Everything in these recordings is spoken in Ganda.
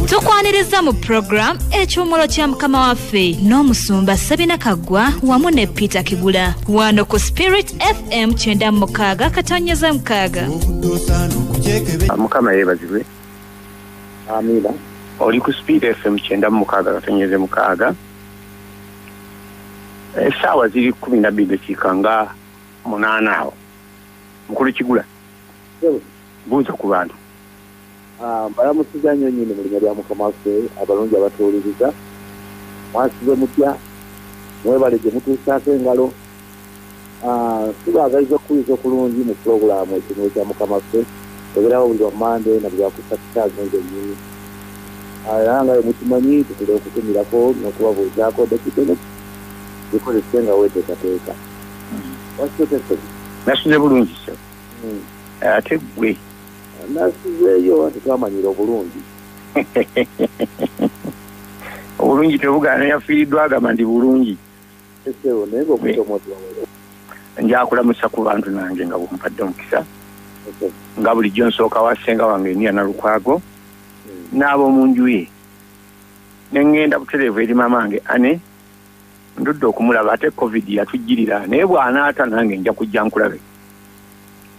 Tukwaniriza mu program ekyomolo kya mukama waffe n'omusumba Sabina Kaggwa wamu ne Peter Kigula wano ku Spirit FM 96 katonyeza mukaaga. Mukama yebazibwe. Amina. Oli ku Spirit FM 96 katonyeza mukaaga. Sawa ziri 12 kikanga 8 awo. Mukulu Kigula. Buuza ku bantu. Baramusiza nnyo nyine mu linnya lya mukama waffe abalungi abatuuliriza. Mwasize mutya mwebale gye mutuusaako engalo. Tubaagaliza okuwuliza okulungi mu pulogulaamu ekino kya mukama waffe eberawo buli wa Mande na buli wakusatu nnyini. Era nga mukimanyi tutera okutumirako n'okubabuuzaako dekitene bikozese nga weeteekateeka. Wakitekese nasuze bulungi so ate gwe nasizeeyo ati twamanyira obulungi obulungi tebugaana yafiiriddwa agamba ndi bulungi esewo naye ng'okutomoti wawere njakulamusa ku bantu nange nga bumpadde omukisa nga bulijjo nsooka wa ssenga wange Eniya Nalukwago n'ab'omu nju ye ne ngenda butereevu eri mamange Ane ndudde okumulaba ate covid yatujjirira naye bw'anaata nange nja kujja nkulabe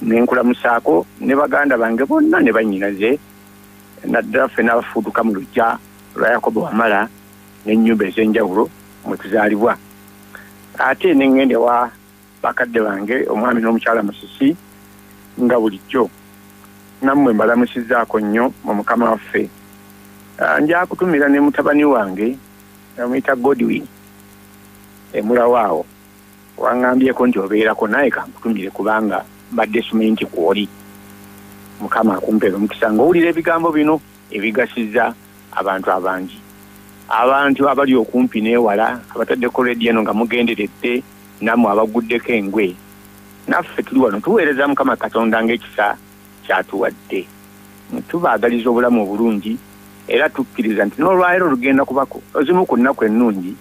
nenkulamusaako ne baganda bange bonna ne bannyinaze naddala ffe n'abafuutuka mu luggya lwa Yakobo Wamala n'ennyumba ez'enjawulo mwe tuzaalibwa ate ne ngende wa bakadde bange omwami n'omukyala Musisi nga bulijjo nammwe mbalamusizzaako nnyo mu mukama waffe. Nja kutumira ne mutabani wange amuyita Godwin Mulawaawo waŋŋambyeko nti obeerako naye kankutumire kubanga mbadde simanyi kw'oli. Mukama akumpeera omukisa ng'owulira ebigambo bino ebigasizza abantu abangi. Abantu abali okumpi n'ewala abataddeko leediyo eno nga mugenderedde nammwe abaguddeko engwe. Naffe tuli wano tuweereza Mukama Katonda ng'ekisa kyatuwadde. Tubaagaliza obulamu obulungi era tukkiriza nti n'olwaleero lugenda kubako ozimu ku nnaku ennungi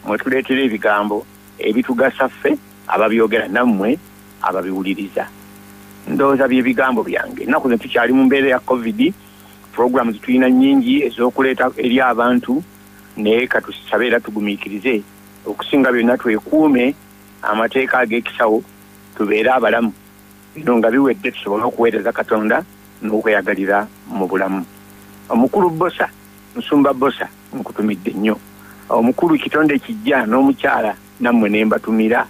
mwe tuleetera ebigambo ebitugasa ffe ababyogera nammwe ababiwuliriza. Ndowooza bye bigambo byange. Ennaku zino tukyali mu mbeera ya covid, programu tulina nnyingi ez'okuleeta eri abantu naye katusabe era tugumiikirize okusinga byonna twekuume amateeka ag'ekisawo tubeere abalamu. Bino nga biwedde tusobole okuweereza Katonda n'okweyagalira mu bulamu. Omukulu Bosa, Nsumba Bosa nkutumidde nnyo. Omukulu Kitonde Kijja n'omukyala nammwe ne mbatumira.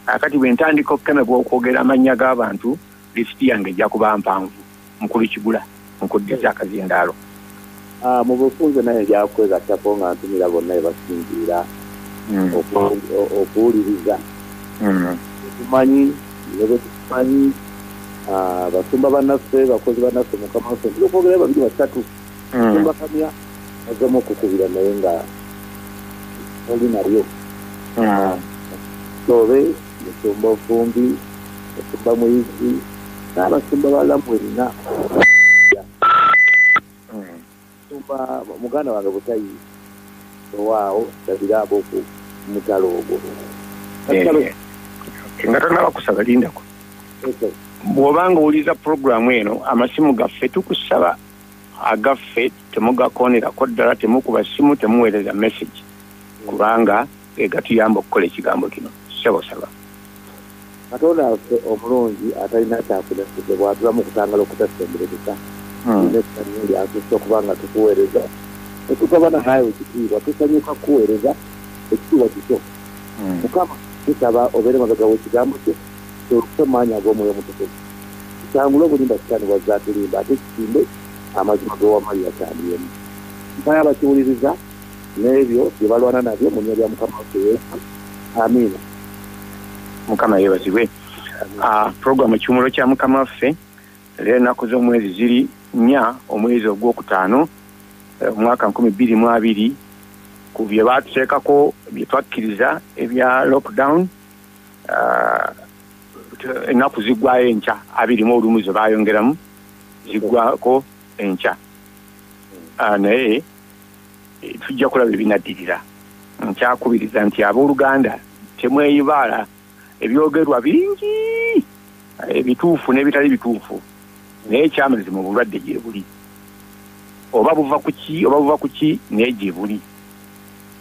Akati bwe ntandika okukemebwa okwogera amannya g'abantu lisiti yange ejja kuba mpanvu. Mukulu Kigula nkuddiza akazindaalo. Mu bufunze naye gyakwegataako nga ntumira bonna ebasinziira okuwuliriza tumanyi nebe tumanyi basumba bannaffe bakozi bannaffe mukama waffe tuli okwogera babiri basatu tumbakamya agemu okukubira naye nga oli nalyo sobe musumba Vumbi musumba Muyizi n'abasumba balala mwenna musumba muganda wange Butayi owaawo sabira aboku mutalo ogwo nga tonaba kusaba lindako bw'obanga owuliza puroguramu eno amasimu gaffe tukusaba agaffe temugakonerako ddala temukuba simu temuweereza message kubanga gatuyamba okukola ekigambo kino sebosaba Katonda waffe omulungi atalina kyakuleseze bw'atulamu okutangala okutasemberereza nesanyuli atusa okubanga tukuweereza netutabana naye ekitiibwa tusanyuka kuweereza ekitiibwa kikyo Mukama tusaba obeere mabega w'ekigambo kye tolukusa amaanyi ag'omwoyo omutukuvu kitangule obulimba kitani wazze atulimba ate kitimbe amazima g'owamali yatandiyemu mpaya abakiwuliriza n'ebyo bye balwana nabyo mu nnya lya Mukama waffe Yesu. Amiina. Mukama yeebazibwe. Programu ekiwumulo kya Mukama waffe leero ennaku z'omwezi ziri 4 omwezi ogwokutaano omwaka 2022 ku bye baatuteekako bye twakkiriza ebya lockdown ennaku ziggwayo enkya 21 ze baayongeramu ziggwako enkya naye tujja kulaba ebinaddirira. Nkyakubiriza nti abooluganda temweyibaala ebyogerwa bingi ebituufu n'ebitali bituufu naye kyamazima obulwadde gye buli oba buva ku ki naye gye buli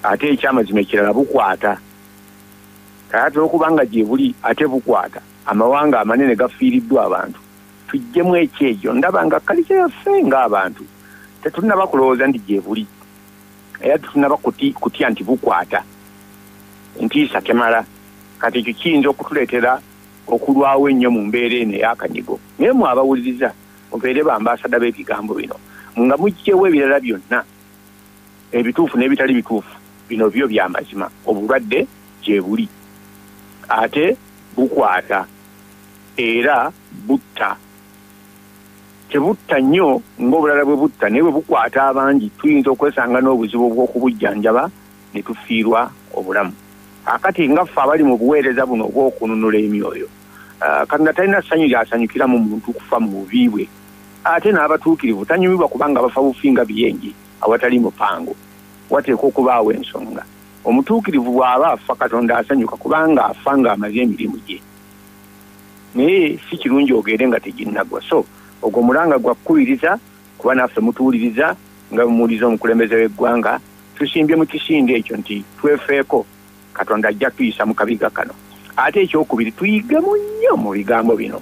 ate ekyamazima ekirala bukwata kayate okubanga gye buli ate bukwata amawanga amanene gafiiriddwa abantu tujjemu ekyejo ndaba nga kalisa yaffe ng'abantu tetunaba kulowooza ndi gye buli era tetunaba kutya nti bukwata ntiisa temala kati ekyo kiyinza okutuleetera okulwawo ennyo mu mbeera eno ey'akanyigo naye mwe abawuliriza mubeere bambasada b'ebigambo bino nga mugjewo ebirala byonna ebituufu n'ebitali bituufu bino byo byamazima obulwadde gye buli ate bukwata era butta tebutta nnyo ng'obulala bwe butta naye bwe bukwata abangi tuyinza okwesanga n'obuzibu bw'okubujjanjaba ne tufiirwa obulamu akati nga ffe abali mu buweereza buno obw'okununula emyoyo katonda talina ssanyu lyasanyukira mu muntu kufa mu bubi bwe ate n'abatuukirivu tanyumirwa kubanga bafa bufinga biyengi awatali mupango wateekwa okubaawo ensonga omutuukirivu bw'aba afa katonda asanyuka kubanga afa ng'amaze emirimu gye naye si kirungi ogende nga teginnagwa so ogwo mulanga gwakkubiriza kuba naffe mutuwuliriza nga mumuwuliriza omukulembeze w'eggwanga tusimbye mu kisinde ekyo nti twefeeko katonda ajja tuyisa mu kabiga kano ate ekyokubiri tuyigemu nnyo mu bigambo bino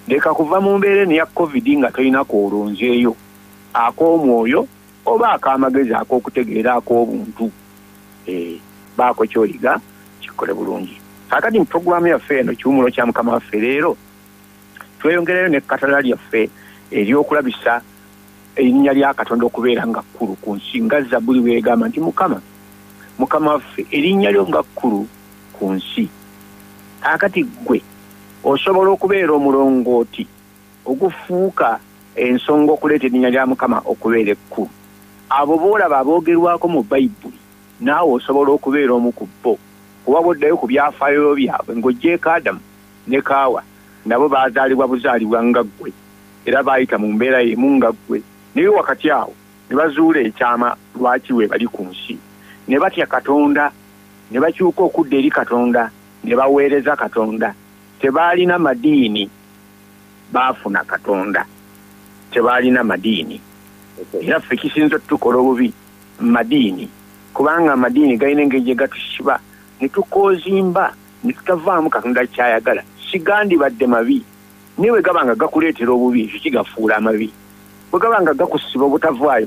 leka kuva mu mbeera eno ya covid nga tolina kwolonzeeyo ak'omwoyo oba ak'amagezi ak'okutegeera ak'obuntu baako ky'oyiga kikole bulungi kakati mu puroguramu yaffe eno kiwumulo kya mukama waffe leero tweyongerayo n'ekkatala lyaffe ery'okulabisa erinnya lya katonda okubeera nga kkulu ku nsi nga Zabbuli bw'egamba nti mukama waffe erinnya lyo nga kkulu ku nsi akati gwe osobola okubeera omulongooti ogufuuka ensonga okuleeta erinnya lya mukama okubeera ekkulu abo boolaba aboogerwako mu bayibuli naawe osobola okubeera omu ku bo kuba boddayo ku byafaayo byabwe ng'oggyeko Adamu ne Kaawa nabo baazaalibwa buzaalibwa nga ggwe era baayita mu mbeera y'emu nga ggwe naye wakati awo ne bazuula ekyama lwaki we bali ku nsi ne batya Katonda ne bakyuka okudda eri Katonda ne baweereza Katonda tebaalina madiini baafuna Katonda tebaalina madiini era ffe kisinza tukola obubi madiini kubanga amadiini galina engeri gye gatusiba ne tukoozimba ne tutavaamu Katonda kyayagala sigandi badde mabi naye bwe gaba nga gakuleetera obubi ekyo kigafuula amabi bwe gaba nga gakusiba obutavaayo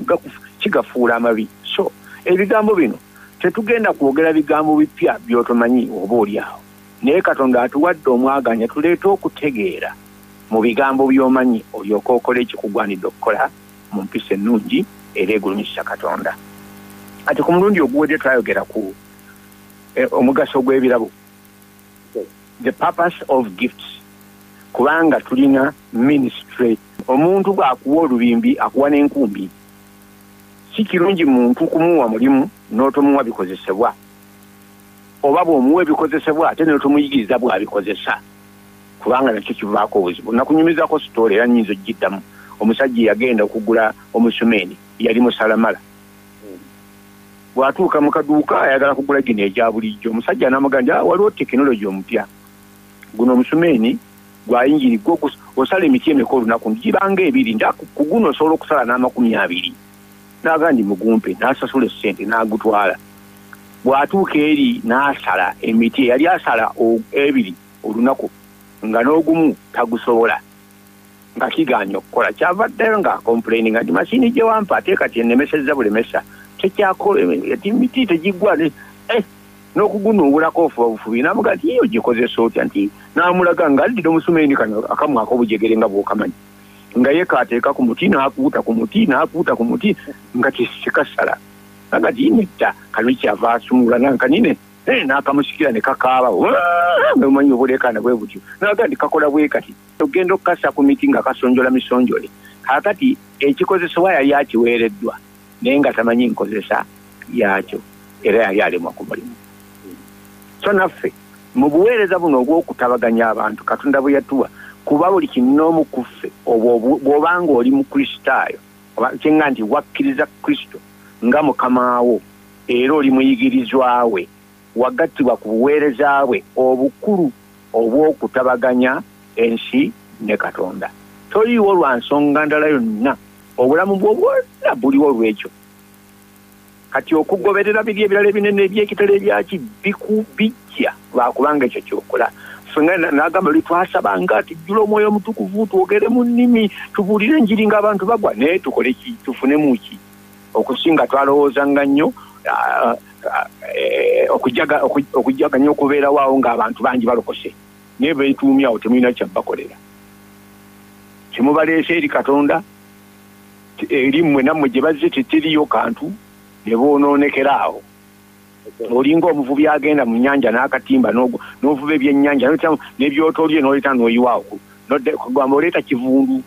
kigafuula amabi so ebigambo bino tetugenda kwogera bigambo bipya by'otomanyi oba oli awo naye Katonda atuwadde omwaganya tuleeta okutegeera mu bigambo by'omanyi olyoka okola ekikugwanidde okukola mu mpisa ennungi era egulumisa Katonda ate ku mulundi oguwedde twayogera ku omugaso gw'ebirabo the purpose of gifts kubanga tulina ministry omuntu bw'akuwa olubimbi akuwa n'enkumbi si kirungi muntu kumuwa mulimu n'otomuwa bikozesebwa oba bw'omuwa ebikozesebwa ate n'otomuyigiriza bw'abikozesa kubanga nakyo kivaako obuzibu nakunyumizako sitoola era nnyinza ogiddamu omusajja yagenda okugula omusumeeni yali musalamala bw'atuuka mu kaduuka ayagala kugula gino egya bulijjo omusajja n'amugamba waliwo tekinologi omupya guno omusumeeni gwayingiriggwa osala emiti emeka olunaku gibanga ebiri nti ku guno osobola okusala n'20 n'aga ndi mugumpe n'asasula essente n'agutwala bw'atuuka eri n'asala emiti eyali asala 2 olunaku nga n'ogumu tagusobola nga kiganya okukola kyavaddeyo nga complaining nti masiini gye wampa ate kati ennemesezza bulemesa tekyakola emiti tegiggwa n'okugunuubulako ofuba bufubi n'amuga nti iyo gikozesa otya nti n'amulaga nga addira omusumeeni kano akamwaka obujegere nga bw'okamanyi nga ye kaateeka ku muti n'akuuta ku muti nga kisikasala nga tiinetta kano kyava asumula nankanine n'akamusikira ne kakaaba omanyi obulekana bwe butyo naga ndi kakola bwe kati ogenda okukasa ku miti nga kasonjola misonjole kakati ekikozesebwa yali akiweereddwa naye nga tamanyi nkozesa yakyo era yali alemwa ku mulimu so naffe mu buweereza buno obw'okutabaganya abantu Katonda bwe yatuwa kuba buli kinoomu ku ffe bw'obanga oli mu Kristaayo kyenga nti wakkiriza Kristo nga Mukama wo era oli muyigirizwa we wagattibwa ku buweereza bwe obukulu obw'okutabaganya ensi ne Katonda Toyiwo lwa nsonga ndala yonna. Obulamu bwo bwonna buliwo lwekyo. Kati okugoberera biri ebirala ebinene eby'ekitale byaki bijja lwakubanga ekyo kyokola. Fenga nagamba litwasabanga ati jjula omwoyo omutukuvu twogere mu nnimi tubuulire enjiri ng'abantu bagwa naye tukole ki tufunemu ki okusinga twalowoozanga nnyo okujjaganya okubeera waawo ng'abantu bangi balokose naye beetuumyawo temulina kyabbakolera kimubaleese eri Katonda eri mmwe nammwe gye bazze tetiriyo kantu ne boonoonekera awo olinga omuvubi agenda mu nnyanja n'akatimba n'ovuba ebyennyanja n'ebyotolye n'oleta n'oyiwaawo kugamba oleeta kivundu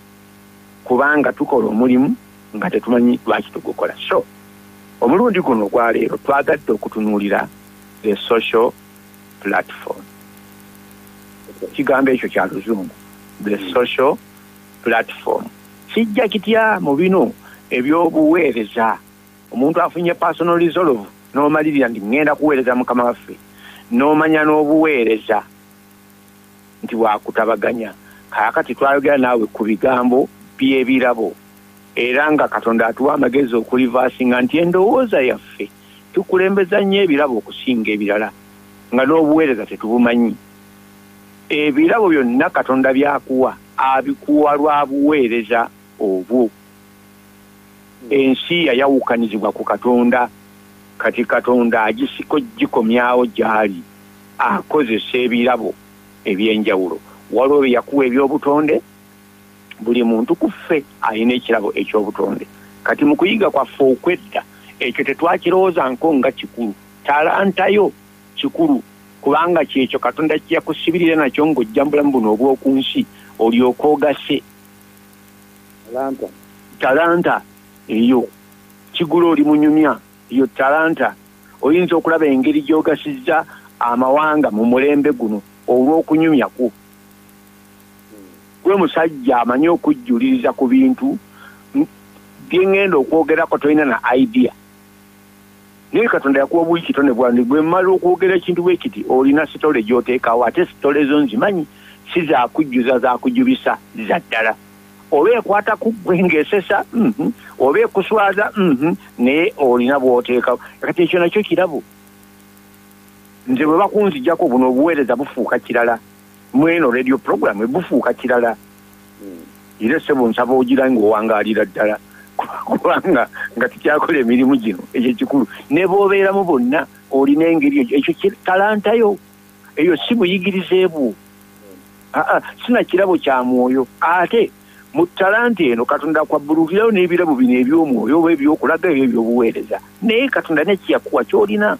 kubanga tukola omulimu nga tetumanyi lwaki tugukola. So omulundi guno ogwa leero twagadde okutunuulira the social platform. Kigambo ekyo kya luzungu, the social platform. Kijja kitya mu bino eby'obuweereza omuntu afunye personal resolve n'omalirira ndi ngenda kuweereza mukama waffe n'omanya n'obuweereza nti wakutabaganya kaakati twayogera naawe ku bigambo by'ebirabo era nga Katonda atuwa amagezi okulivaasinga nti endowooza yaffe tukulembeza nnyo ebirabo okusinga ebirala nga n'obuweereza tetubumanyi. Ebirabo byonna Katonda byakuwa abikuwa lwa buweereza obwo. Ensi yayawukanizibwa ku Katonda kati Katonda agisiko gikomyawo gyali akozesa ebirabo ebyenjawulo. Waliwo bye yakuwa eby'obutonde buli muntu ku ffe alina ekirabo eky'obutonde. Kati mu kuyiga kwaffe okwedda ekyo tetwakirowooza nga kikulu. Talantayo kikulu kubanga kyekyo Katonda kye yakusibirira nakyo ng'ojja mu bulamu buno obw'oku nsi olyoka ogase. Talanta eyo kigula oli munyumya iyo talanta oyinza okulaba engeri gy'ogasizza amawanga mu mulembe guno olw'okunyumya ku. Gwe musajja amanyi okujjuliriza ku bintu bye ngenda okwogerako tolina na idea. Naye Katonda yakuwa buli kitone bwandi gwe mmala okwogera ekintu bwe kiti olina sitole gy'oteekawo ate sitole zo nzimanyi si zaakujjuza zaakujubisa za ddala. Oba ekwata ku ggwe ng'esesa oba ekuswaza naye olina bw'oteekawo. Kati ekyo nakyo kirabo. Nze bwe bakunzijjako buno obuweereza bufuuka kirala. Mweno radio program bufuuka kirala. Era ssebo nsaba ogira ng'owangaalira ddala kubanga nga tukyakola emirimu gino ekyo kikulu. Ne bw'obeeramu bonna olina engeri ekyo talantayo eyo si buyigirize bwo. Sina kirabo kya mwoyo. Ate mu talanta eno Katonda kwabbulukirayo n'ebirabo bino eby'omwoyo oba eby'okulaga ebyo eby'obuweereza. Naye Katonda nekiyakuwa ky'olina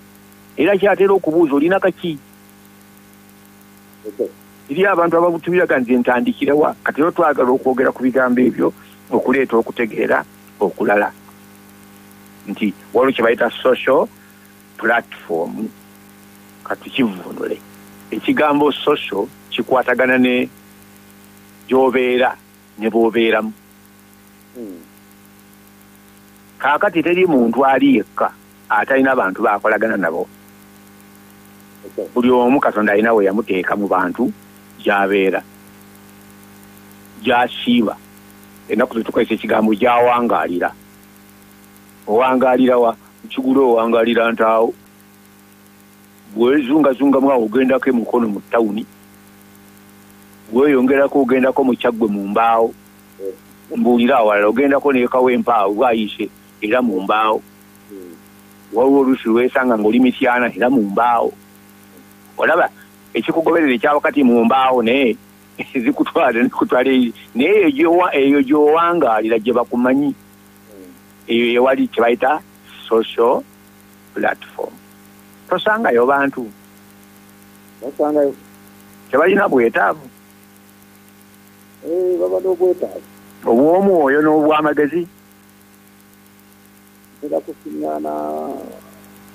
era kyatera okubuuza olina kaki. Eri abantu ababutubiraga nze ntandikirawa kati era twagala okwogera ku bigambo ebyo okuleeta okutegeera okulala nti waliwo kye bayita social platform. Kati kivunule ekigambo social kikwatagana ne gy'obeera ne bw'obeeramu. Kaakati teri muntu ali yekka atalina abantu baakolagana nabo. Buli omu Katonda alina we yamuteeka mu bantu gy'abeera gy'asiiba. Ennaku tetukozesa ekigambo gy'awangaalira. Owangaalira wa kigula owangaalira ntaawo bwezungazungamu awo ogendako emukono mu ttawuni bweyongerako ogendako mu kyaggwe mu mbaawo mbuulira awalala ogendako neekawo empaawo bwayise era mu mbaawo. Waliwo oluusi lwesanga ng'oli mityana era mu mbaawo. Olaba ekikugoberera ekya wakati mu mbaawo naye zikutwala naye eyo gy'owangaalira gye bakumanyi eyo yewali kye bayita social platform. Tosangayo bantu tebalina bwetaavu baba n'obwetaavu obw'omwoyo n'obw'amagezi. era kusiŋŋaana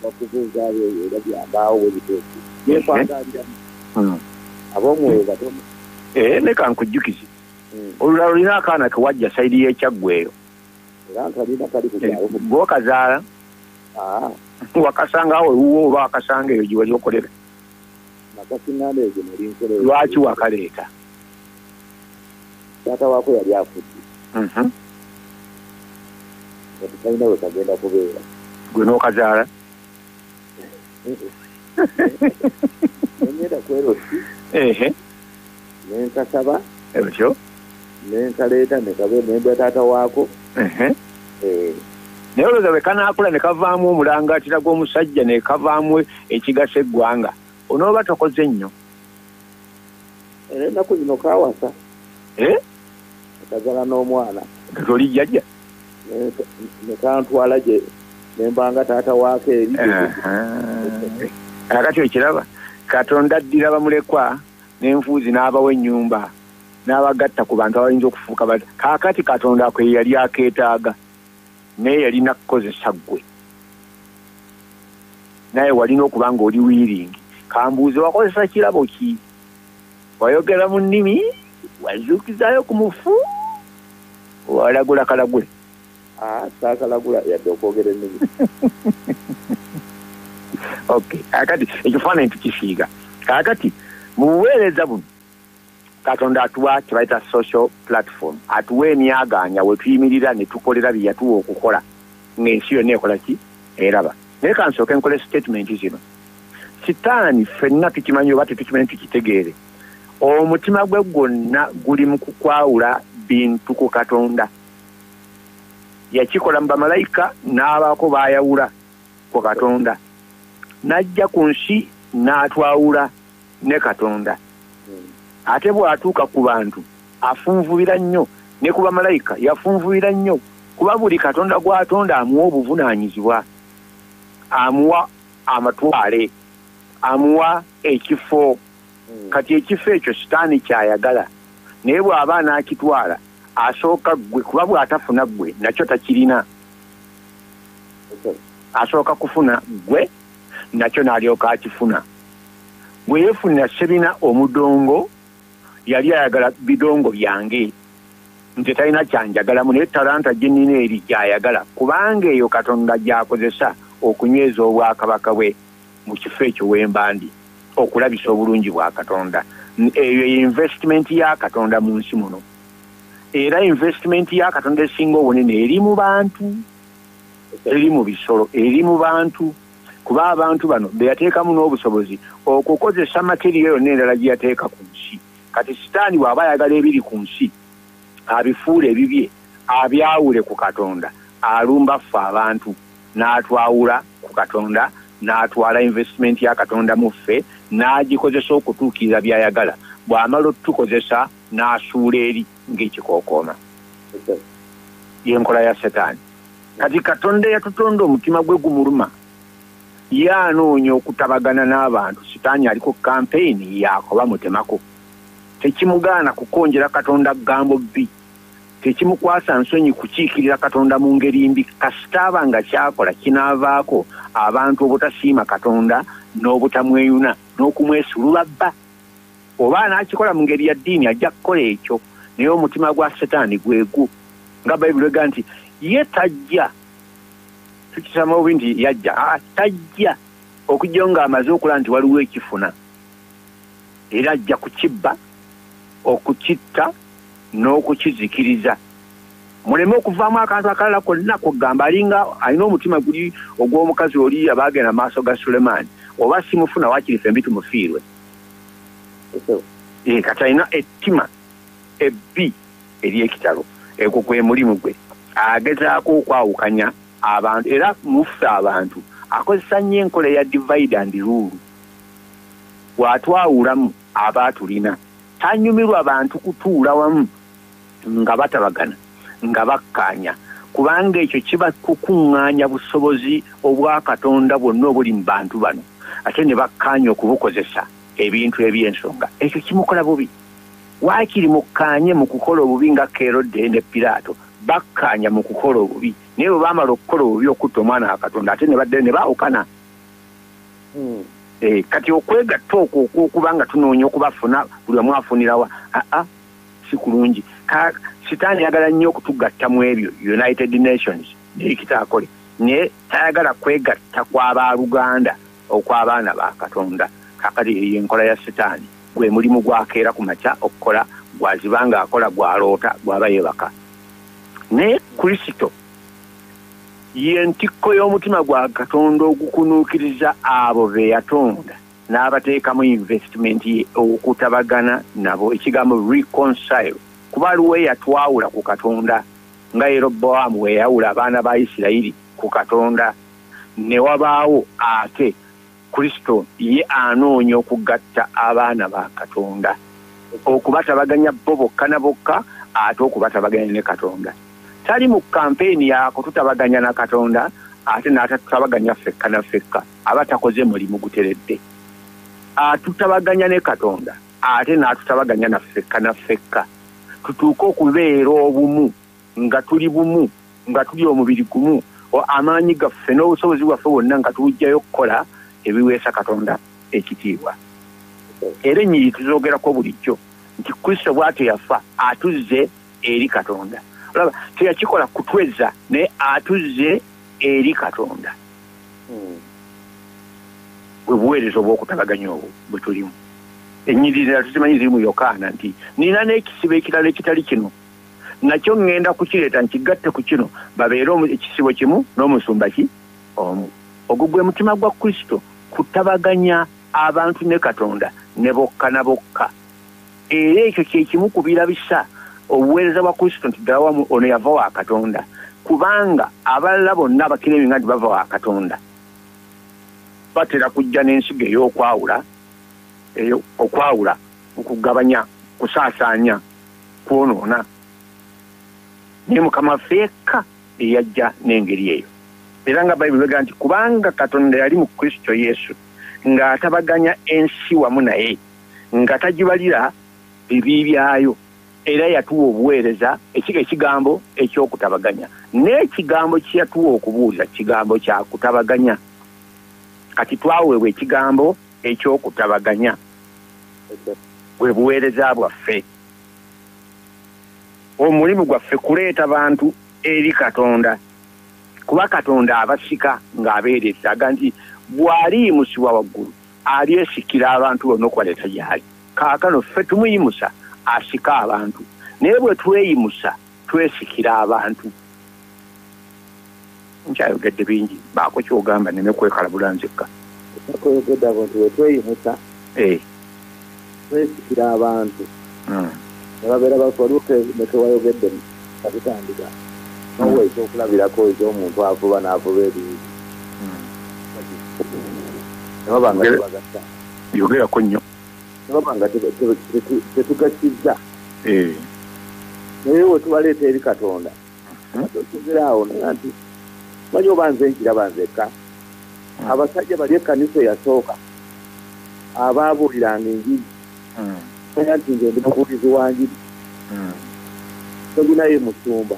bakubuuza ebyo era byambaawo bwe biteeki byekwangaliramu ab'omwoyo batono. Leka nkujjukize olulala olina akaana ke wajja sayidi y'ekyaggwe eyo era nkalina kali kugyawo bw'okazaala wakasanga awo ewuwo oba wakasanga eyo gye wali okolera. nakasiŋŋaana egyo nali nkolera. Lwaki wakaleeta? taata waako yali afudde talina we kagenda kubeera gwe n'okazaala nengenda kwerosi nenkasaba ekyo nenkaleeta nembwa taata waako naye olowooza bwe kanaakula ne kavaamu omulangaatira gw'omusajja ne kavaamu ekigasa eggwanga onooba tokoze nnyo ennaku zino kaawasa kazala n'omwana toli jjajja nekantwala gye nembanga taata waako eri akati ekiraba Katonda addira bamulekwa n'enfuuzi n'abawa ennyumba n'abagatta ku bantu abayinza okufuuka bati kaakati Katonda kwe yali akeetaaga naye yalina kukozesa ggwe naye walina okuba nga oli wiiringi kambuuze wakozesa kirabo ki wayogera mu nnimi wazuukizaayo ku mufu walagula kalagule saakalagula yadde okwogera ennimi okay kakati ekifaananyi tukisiiga kakati mu buweereza buno Katonda atuwa kyebayita social platform atuwa emyaganya we tuyimirira ne tukolera bye yatuwa okukola ng'ensi yonna ekola ki eraba naye kansooke nkole statement zino sitaani ffenna tukimanyi oba tetukimanyi tukitegeere omutima gwe gwonna guli mu kukwawula bintu ku Katonda yakikola mu bamalayika n'abaako baayawula ku Katonda n'ajja ku nsi n'atwawula ne Katonda ate bw'atuuka ku bantu afunvubira nnyo ne ku bamalayika yafunvubira nnyo kuba buli Katonda gw'atonda amuwa obuvunaanyizibwa amuwa amatwale amuwa ekifo kati ekifo ekyo sitaani kyayagala naye bw'aba n'akitwala asooka ggwe kuba bw'atafuna ggwe nakyo takirina asooka kufuna ggwe nakyo n'alyoka akifuna bwe yeefunira sebina omudongo yali ayagala bidongo byange nti talina kyanjagalamu naye talanta gye nnina eri gy'ayagala kubanga eyo Katonda gy'akozesa okunyweza obwakabaka bwe mu kifo ekyo wembandi okulabisa obulungi bwa Katonda eyo investment ya Katonda mu nsi muno era investment ya Katonda esinga obunene eri mu bantu eri mu bisolo eri mu bantu kuba abantu bano beyateekamu n'obusobozi okukozesa materiyo yonna endala gye yateeka ku nsi kati sitaani bw'aba ayagala ebiri ku nsi abifuula ebibye abyawule ku Katonda alumba ffe abantu n'atwawula ku Katonda n'atwala investment ya Katonda mu ffe n'agikozesa okutuukiriza by'ayagala bw'amala otukozesa n'asuula eri ng'ekikookooma y'enkola ya Setaani kati Katonda yatutonda omutima gwe gumuluma yanoonya okutabagana n'abantu sitaani aliko kampeyini yakoba mutemako tekimugaana kukonjera Katonda ggambo bbi tekimukwasa nsonyi kukiikirira Katonda mu ngeri mbi kasitaaba nga kyakola kinaavaako abantu obutasiima Katonda n'obutamweyuna n'okumwesulula bba oba anaakikola mu ngeri ya ddiini ajja kukola ekyo naye omutima gwa Setaani gwegu nga Bayibuli ega nti ye tajja tukisama obi nti yajja tajja okujja ng'amaze okulaba nti waliwo ekifuna era ajja kukibba okukitta n'okukizikiriza muleme okuvaamu akantu akalala konna kugamba alinga alina omutima guli ogw'omukazi oli abaagenda maaso ga Sulemaani oba simufuna wakiri ffe mbi tumufiirwe kati alina ettima ebbi ery'ekitalo ekwo gwe mulimu gwe agezaako okwawukanya abantu era muffe abantu akozesa nnyo enkola ya divide and rule bw'atwawulamu aba tulina tanyumirwa abantu kutuula wamu nga batabagana nga bakkaanya kubanga ekyo kiba kukuŋŋaanya busobozi obwa Katonda bwonna obuli mu bantu bano ate ne bakkaanya okubukozesa ebintu eby'ensonga ekyo kimukola bubi waakiri mukkaanye mu kukola obubi nga Kerode ne Piraato bakkaanya mu kukola obubi naye bwe baamala okukola obubi okutta omwana wa Katonda ate ne badde ne baawukana kati okwegatta okwo okuba nga tunoonya okubafuna buli omu afunirawa si kulungi sitaani yagala nnyo okutugatta mu ebyo United Nations naye kitaakole naye tayagala kwegatta kw'abaluganda okw'abaana ba Katonda kakati eyo enkola ya Setaani gwe mulimu gwakeera ku makya okukola gwazibanga akola gwaloota gwaba yeebaka naye Kristo ye ntikko y'omutima gwa Katonda ogukunuukiriza abo be yatonda n'abateekamu investment ye okutabagana nabo ekigambo reconcile kuba aliwo yatwawula ku Katonda nga Yeroboamu we yawula abaana ba Isirayiri ku Katonda ne wabaawo ate Kristo ye anoonya okugatta abaana ba Katonda okubatabaganya bo bokka na bokka ate okubatabaganya ne Katonda tali mu kampeni yako tutabaganya na Katonda ate n'atatabaganya fekka na fekka abatakoze mulimu guteredde atutabaganya ne Katonda ate n'atutabaganya na fekka na fekka tutuuke okubeera obumu nga tuli bumu nga tuli omubiri gumu amaanyi gaffe n'obusobozi bwaffe bwonna nga tujjayo okukola ebiweesa Katonda ekitiibwa era ennyiri tuzogerako bulijjo nti Kristo bw'atyo yafa atuzze eri Katonda olaba teyakikola kutweza naye atuzze eri Katonda bwe buweereza obw'okutabaganya obwo bwe tulimu ennyiri tuzimanyi ziri mu Yokaana nti nina n'ekisibo ekirala ekitali kino nakyo ngenda kukireeta nkigatte ku kino babeere ekisibo kimu n'omusumba ki omu ogwo gwe mutima gwa Kristo kutabaganya abantu ne Katonda ne bokka na bokka era ekyo kye kimu ku birabisa obuweereza bwa Kristo nti ddala wamu ono yava wa Katonda kubanga abalala bonna abakira ebinga nti bava wa Katonda batera kujja n'ensigo ey'okwawula okwawula okugabanya kusaasaanya kwonoona naye Mukama feeka eyajja n'engeri eyo era nga Bayibuli egamba nti kubanga Katonda yali mu Kristo Yesu ng'atabaganya ensi wamu naye nga tagibalira bibi byayo era yatuwa obuweereza ekigambo ekyokutabaganya n'ekigambo kye yatuwa okubuuza kigambo kya kutabaganya kati twaweebwa ekigambo ekyokutabaganya bwe buweereza bwaffe omulimu gwaffe kuleeta bantu eri Katonda kuba Katonda abasika ng'abeereza aga nti bw'aliyimusibwa waggulu alyesikira abantu bonna okubaleeta gy'ali kaakano ffe tumuyimusa asika abantu naye bwe tweyimusa twesikira abantu nkyayogedde bingi baako kyogamba neme kwekalabula nzekka okweyogedde abo nti bwe tweyimusa twesikira abantu nebabeera bafaluke nekewayogedde kakutandika nowe ekyokulabirako eky'omuntu avuba n'avuba ebingi nebabanga tebagasa yogerako nnyo nebabanga tetugasizza naye we tubaleeta eri Katonda tugerawo naye nti manyi oba nze nkiraba nzekka abasajja bali ekkanisa eyasooka abaabuuliranga enjiri manya nti nze ndi mubuulizi wa njiri tebinaye musumba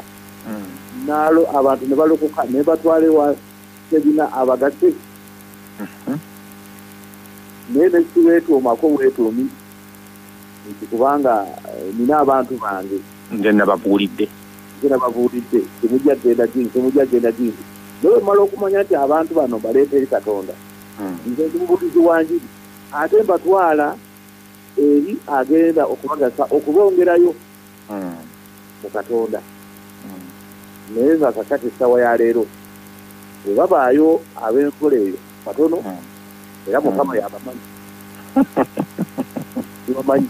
naalo abantu ne balokoka ne batwala ewa tebina abagase naye nekiweetuumako bwetuumi nti kubanga nina abantu bange nze nababuulidde temujja genda gindi naye mala okumanya nti abantu bano baleeta eri Katonda nze ndi mubuulizi wa njiri ate mbatwala eri agenda okubagasa okubongerayo mu Katonda naye nga kakati essawa ya leero bwe babaayo ab'enkola eyo batono era Mukama yabamanyi bamanyi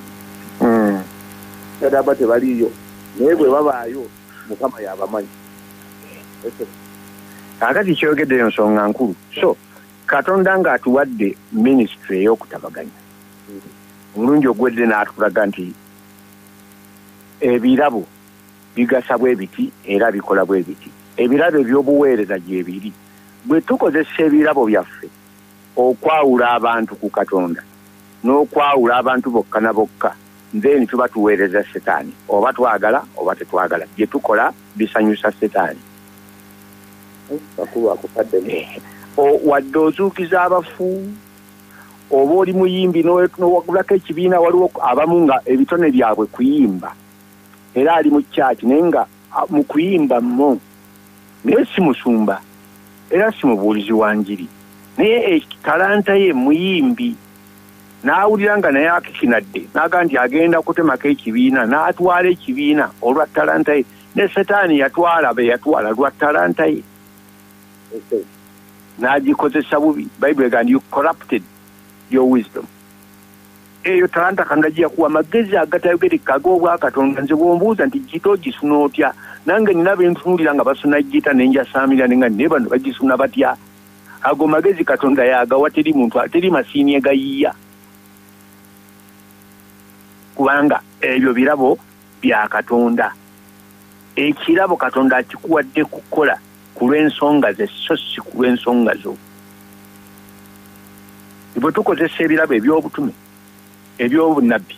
adaba tebaliyo naye bwe babaayo Mukama yabamanyi kakati kyogedde ensonga nkulu so Katonda ng'atuwadde ministry ey'okutabaganya omulungi ogwedde n'atulaga nti ebirabo bigasa bwe biti era bikola bwe biti ebirabo eby'obuweereza gye biri bwe tukozesa ebirabo byaffe okwawula abantu ku Katonda n'okwawula abantu bokka na bokka then tuba tuweereza Setaani oba twagala oba tetwagala bye tukola bisanyusa Setaani wadde ozuukiza abafu oba oli muyimbi n'owagulako ekibiina waliwo abamu nga ebitone byabwe kuyimba era ali mu kyaki naye nga mu kuyimba mmo naye si musumba era si mubuulizi wa njiri naye talanta ye muyimbi n'awulira nga naye akikinadde n'aga nti agenda kutemako ekibiina n'atwala ekibiina olwa talanta ye ne setaani yatwala be yatwala lwa talanta ye n'agikozesa bubi bayibuli egamba you corrupted your wisdom. Eyo talanta kangajiya kuwa magezi agatayogereka ag'obwakatonda nze bwombuuza nti gito gisuna otya nange nina bentunuulira nga basuna gita nenjasaamira nenga ne bano bagisuna batya ago magezi katonda yagawa teri muntu teri masiini egayiya kubanga ebyo birabo bya katonda ekirabo katonda akikuwadde kukola ku lw'ensonga ze so si ku lw'ensonga zo. Bwe tukozesa ebirabo eby'obutume eby'obunabbi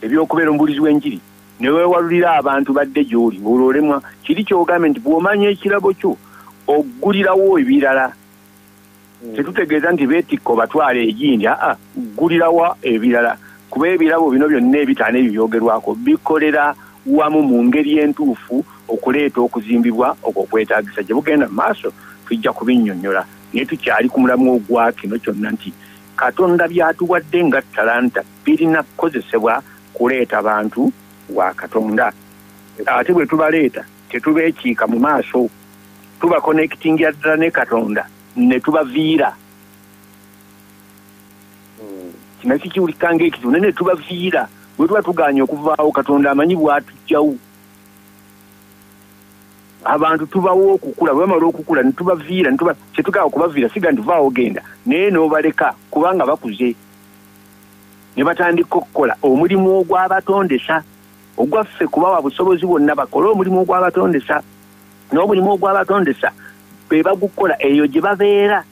ebyokubeera omubulizi w'enjiri ne weewalulira abantu badde gy'oli ng'olwolemwa kiri ky'ogambye nti bw'omanya ekirabo kyo oggulirawo ebirala. Tetutegeeza nti beetikko batwala egindi ggulirawo ebirala kuba ebirabo bino byonna ebitaano ebyo byogerwako bikolera wamu mu ngeri entuufu okuleeta okuzimbibwa okwetagisa gye bugenda mu maaso tujja kubinnyonnyola naye tukyali ku mulamu ogwa kino kyonna nti katonda byatuwadde nga talanta birina kukozesebwa kuleeta bantu wa katonda ate bwe tubaleeta tetubeekiika mu maaso tuba connectingira ddala ne katonda ne tubaviira kino kikiwulikanga ekizibu naye ne tubaviira bwe tuba tuganye okuvaawo katonda amanyi bwatujjawo abantu tubawo okukula bwe bamala okukula ne tubaviira kyetugaa okubaviira siga nti vaawo genda naye n'obaleka kubanga bakuze ne batandika okukola omulimu ogw'abatondesa ogwaffe kubawa busobozi bwonna bakole omulimu ogw'abatondesa n'omulimu ogw'abatondesa be bagukola eyo gye babeera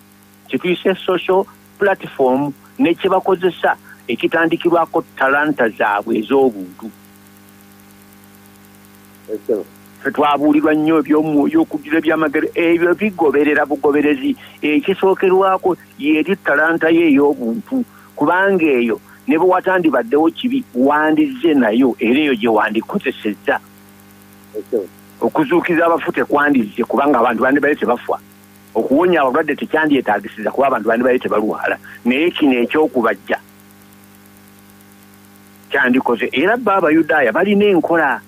kye tuyise social platform ne kye bakozesa ekitandikirwako talanta zaabwe ez'obuntu. Twabuulirwa nnyo eby'omwoyo okuddira ebyamagero ebyo bigoberera bugoberezi ekisookerwako yeri talanta ye ey'obuntu kubanga eyo ne bwe watandibaddewo kibi wandizze nayo era eyo gye wandikozesezza okuzuukiza abafu tekwandizze kubanga abantu bandibale tebafa okuwonya abalwadde tekyandyetaagisiza kuba abantu bandibale tebalwala naye kino ekyokubajja kyandikoze era bba abayudaaya balina enkola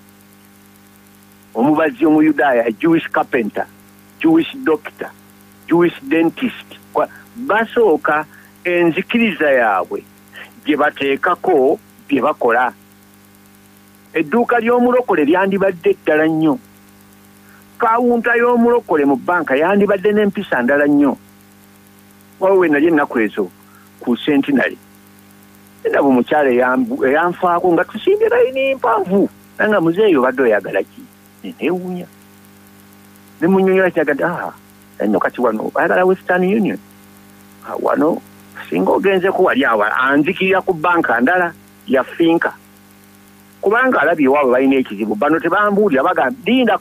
omubazi omuyudaaya Jewish carpenter Jewish doctor Jewish dentist basooka enzikiriza yaabwe gye bateekako bye bakola. Edduuka ly'omulokole lyandibadde ddala nnyo kawunta y'omulokole mu banka yandibadde n'empisa ndala nnyo wawe we nali ennaku ezo ku sentinary ndaba omukyala eyanfaako nga tusimbye layini mpanvu nanga muzeeyo badde oyagala ki neewuunya ne munnyonnyola kyagadde ennyo kati wano ayagala Western Union wano singa ogenzeko wali awo anzikirira ku banka ndala yafinka kubanga alabye ewaabwe balina ekizibu bano tebambuulira bagamba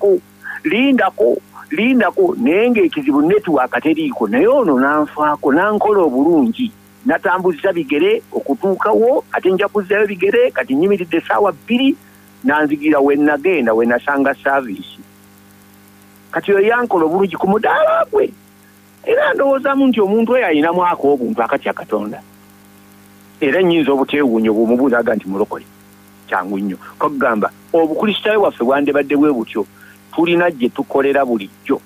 lindako naye ng'ekizibu netiwaaka teriiko naye ono nanfaako nankola obulungi natambuza bigere okutuukawo ate nja kuzzayo bigere kati nyimiridde essaawa 2 nanzigira we nagenda we nasanga saaviisi kati oyo yankola obulungi ku mudaala gwe era ndowoozamu nti omuntu oyo ayinamu ak'obuntu akatya katonda era nnyinza obuteewuunya bw'omubuuzaga nti mulokole kyangu nnyo kakugamba obukristaayo bwaffe bwandibadde bwe butyo tulina gye tukolera bulijjo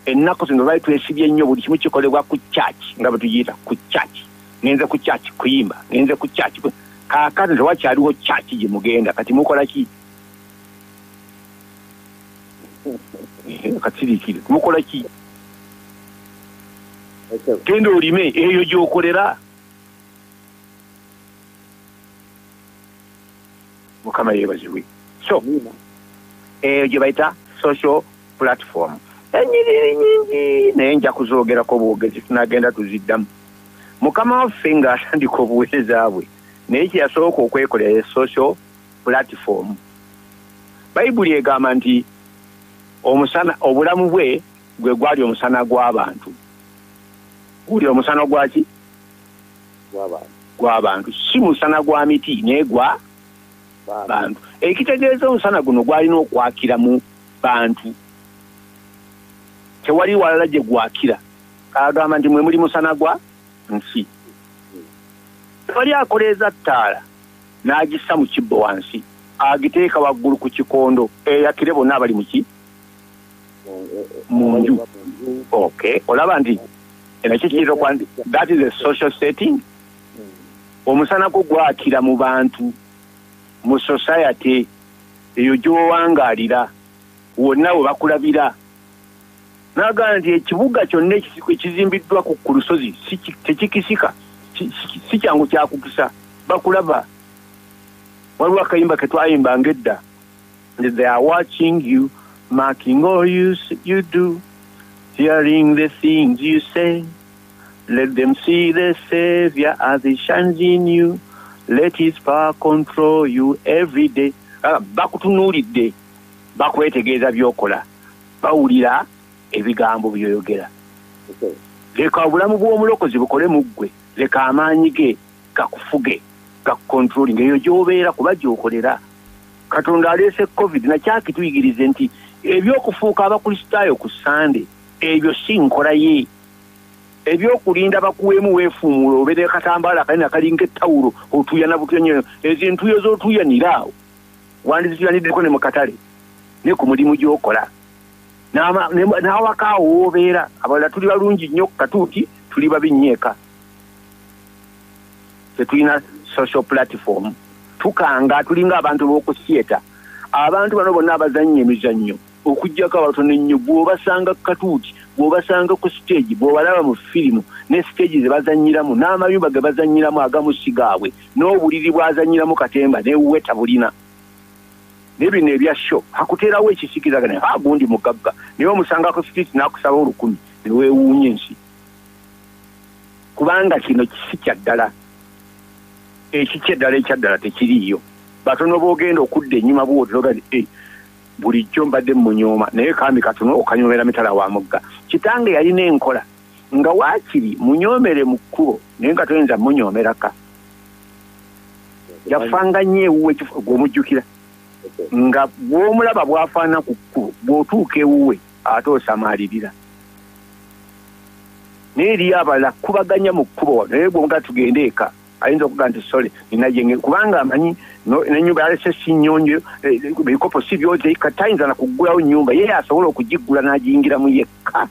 ennaku zino baali twesibye nnyo buli kimu kikolebwa ku church nga bwe tugiyita ku church ngenze ku church kuyimba ngenze ku church kaakati tewakyaliwo church gye mugenda kati mukola ki katsiriikire mukola ki genda olime eyo gy'okolera mukama yeebazibwe so eyo gye bayita social platform enyiriri nyingi naye nja kuzoogerako bwogezi tunagenda tuziddamu mukama waffe ng'atandika obuweereza bwe naye kyeyasooka okwekolera social platform bayibuli egamba nti omusana obulamu bwe gwe gwali omusana gw'abantu guli omusana gwaki gw'abantu si musana gwa miti naye gwa bantu ekitegeeza omusana guno gwalina okwakira mu bantu tewali walala gye gwakira agamba nti mwe muli musana gwa nsi wali akoleza ttaala n'agissa mu kibbo wansi agiteeka waggulu ku kikondo eyakire bonna abali muki mu nju. Okay, olaba nti enakyo kiyitibwa kwandi that is a social setting. Omusana gwo gwakira mu bantu mu society eyo gy'owangaalira wonna we bakulabira. Naagala nti ekibuga kyonna ekizimbiddwa ku lusozi tekikisika, si kyangu kyakukisa, bakulaba. Waliwo akayimba ke twayimbanga edda, they are watching you, marking all you do, hearing the things you say. Let them see the Savior as he shines in you. Let his power control you every day. Bakutunuulidde, bakwetegeeza by'okola, bawulira ebigambo by'oyogera. Leka obulamu bw'omulokozi bukole mu ggwe, leka amaanyi ge gakufuge, gakukontrolinga eyo gy'obeera kuba gy'okolera. Katonda aleese COVID nakyakituyigirize nti ebyokufuuka abakristaayo ku Sande ebyo si nkola ye. Ebyokulinda bakuweemu weefuumula obeera akatambaala kalina kalinga ettawulo otuyana butuyanya ezo entuyo z'otuyaniraawo wandizituyaniddeko ne mu katale ne ku mulimu gy'okola n'awaka awo w'obeera. Abalala tuli balungi nnyo ku katuuti, tuli babi nnyo eka. Tetulina social platform, tukanga tulinga abantu b'oku theatre. Abantu bano bonna abazannya emizannyo okuggyako abatono ennyo bw'obasanga ku katuuti, bw'obasanga ku stage, bw'obalaba mu firimu ne stage ze bazannyiramu n'amayumba ge bazannyiramu agamu si gaabwe n'obuliri bw'azannyiramu Katemba n'ewuwe tabulina. Nebino ebya show hakuteerawo ekisikizagana gundi mugagga naye omusanga ku street n'akusaba 10,000 ne weewuunya ensi. Kubanga kino si kyaddala, ekikyeddala ekyaddala tekiriiyo. Batono boogenda okudda ennyuma bw'otoga bulijjo mbadde munyooma naye kambi katono okanyoomera mitala wa mugga. Kitange yalina enkola nga waakiri munyoomere mu kkubo naye nga toyinza munyoomeraka. Yafanga nnyo ewuwe gw'omujjukira nga bw'omulaba bw'afaana ku kkubo bw'otuuka ewuwe ate osamaalirira. Naye eriyo abalala kubaganya mu kkubo naye bw'omuga tugende eka ayinza okuga nti sole ninajenge kubanga amanyi n'ennyumba yalese si nnyonjo ebikopo si byoze katayinza na kuggulawo nnyumba ye asobola okugiggula n'agiyingiramu yekka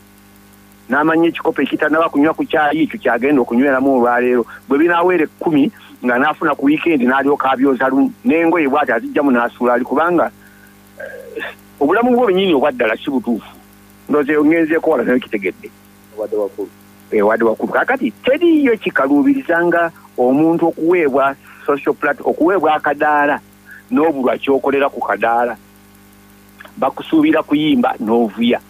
n'amanya ekikopo ekitanaba kunywa ku kyayi ekyo kyagenda okunyweramu olwaleero bwe binaaweera 10 nga naafuna ku wiikendi n'alyoka abyoza lumu n'engoye bw'ati azijjamu n'asuula ali kubanga obulamu bwo bennyini obwaddala si butuufu. Ndowooza ngenzeeko wala nayo kitegedde wadde wakulu. Kakati teriyo kikaluubirizanga omuntu okuweebwa social platform, okuweebwa akadaala n'obulwa kyokolera ku kadaala. Bakusuubira kuyimba n'ovuya.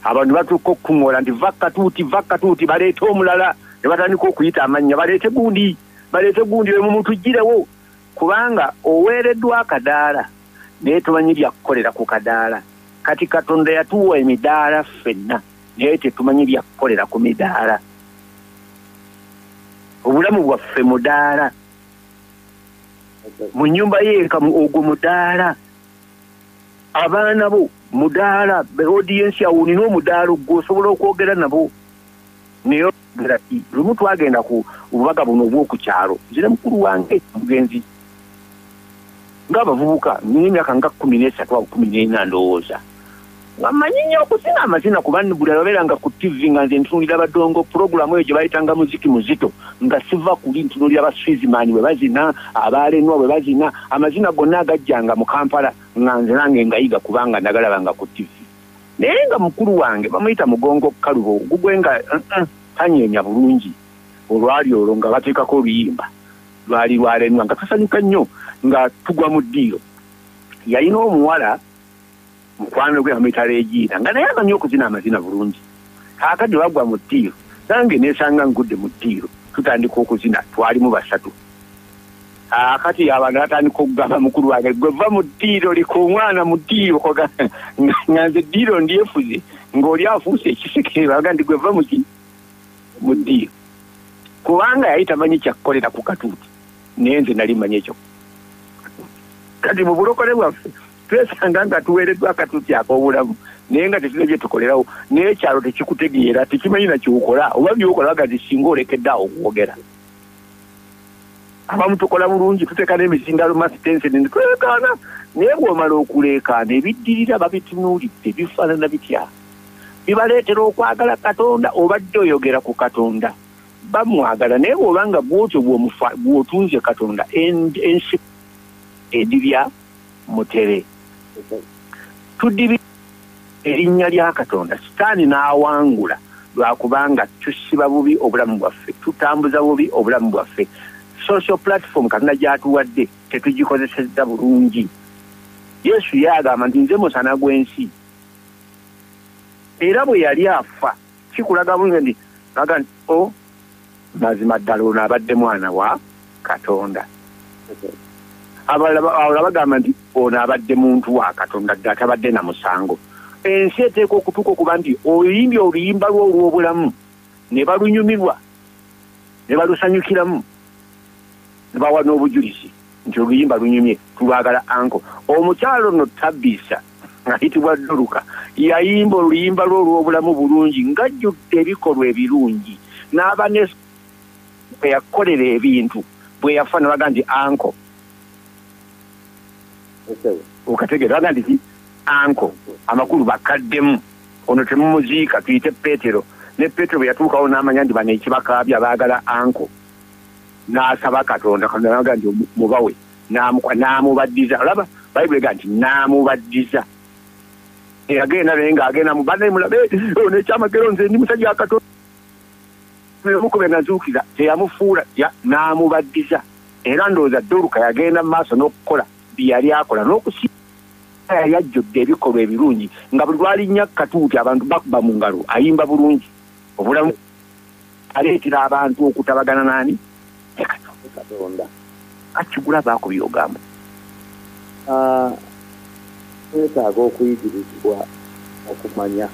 Abantu batuuka okuŋŋoola nti vakatuuti baleete omulala ne batandika okuyita amannya baleete gundi we mumutuggirewo kubanga oweereddwa akadaala naye tumanyi byakukolera ku kadaala. Kati Katonda yatuwa emidaala ffenna naye tetumanyi byakukolera ku midaala. Obulamu bwaffe mudaala, mu nnyumba y'eka ogwo mudaala, abaana bo mudaala, audience yawo nina omudaala gw'osobola okwogera nabo. Naye lumu twagenda ku bubaga buno obw'oku kyalo, nzire mukulu wange mugenzi ng'abavubuka nina emyaka nga 13 awo 14 ndowooza. Amanyi nnyo okuzina amazina kubanga buli ababeera nga ku TV nga nze ntunuulira badongo puroguramu eyo gye bayitanga muziki muzito nga siva kuli ntunuulira abaswizimani bwe bazina, abaalenwa bwe bazina, amazina gonna agajjanga mu Kampala nga nze nange ngayiga kubanga nagalabanga ku TV. Naye nga mukulu wange bamuyita Mugongo Kalubo gugwe nga tanyeenya bulungi olwali olwo nga bateekako oluyimba lwali lwalenwa nga tusanyuka nnyo nga tugwa mu ddiiro. Yalina omuwala mukwano gwe amuyita Regiina nga naye amanyi okuzina amazina bulungi. Kaakati wagwa mu ddiiro nange neesanga ngudde mu ddiiro tutandika okuzina twalimu basatu. Kati abantu batandika okugamba mukulu wange gwe va mu ddiiro liko omwana mu ddiiro nga nze ddiiro ndyefuze ng'oli afuuse ekiseke baga ndi gwe va mu ddiiro kubanga yali tamanyi kyakukolera ku katuuti naye nze nali manyi ekyo. Kati mu bulokole bwaffe twesanga nga tuweereddwa akatuuti ak'obulamu naye nga tetulina bye tukolerawo naye ekyalo tekikutegeera tekimanyi nakiwukola oba by'okola bagazi singa olekedde awo okwogera. abamu tukola bulungi tuteeka n'emizindalo masitense netulekaana naye bw'omala okuleekaana ebiddirira babitunuulidde bifaanana bitya bibaleetera okwagala Katonda obadde oyogera ku Katonda bamwagala naye bw'obanga bwotyo bw'otunze Katonda ensi edibya mutere tuddibi erinnya lya Katonda sitaani n'awangula lwakubanga tusiba bubi obulamu bwaffe tutambuza bubi obulamu bwaffe social platform Katonda gy'atuwadde tetugikozesezza bulungi Yesu yagamba nti nze musana gw'ensi era bwe yali afa kikulaga bulungi nti aga nti mazima ddala ono abadde mwana wa Katonda abalala bagamba nti ono abadde muntu wa Katonda ddala tabadde na musango ensi eteeka okutuuka okuba nti oyimbye oluyimba lwo olw'obulamu ne balunyumirwa ne balusanyukiramu ne bawa n'obujulizi nti oluyimba lunyumye tulwagala anko omukyalo nno Tabisa ayitibwa Doruka yayimba oluyimba lwo olw'obulamu bulungi ng'ajjudde ebikolwa ebirungi n'aba ne bwe yakolera ebintu bwe yafa ne baga nti anko okategeera baga nti anko amakulu bakaddemu ono temumuziika tuyite Petero ne Petero bwe yatuukawo n'amanya nti bano ekibakaabya baagala anko n'asaba Katonda baga nti mubawe n'amubaddiza olaba bayibuli ega nti n'amubaddiza eyagenda naye ng'agenda mu banne mulabe ono ekyamagero nze ndi musajja wa Katonda mukube nga nzuukiza teyamufuula n'amubaddiza era ndowooza Doruka yagenda mu maaso n'okukola bye yali akola n'okusi yali ajjudde ebikolwa ebirungi nga buli lwalinnya katuuti abantu bakuba mu ngalo ayimba bulungi obulamu aleetera abantu okutabagana naani Katonda akigula baako byogamba twetaaga okuyigirizibwa okumanya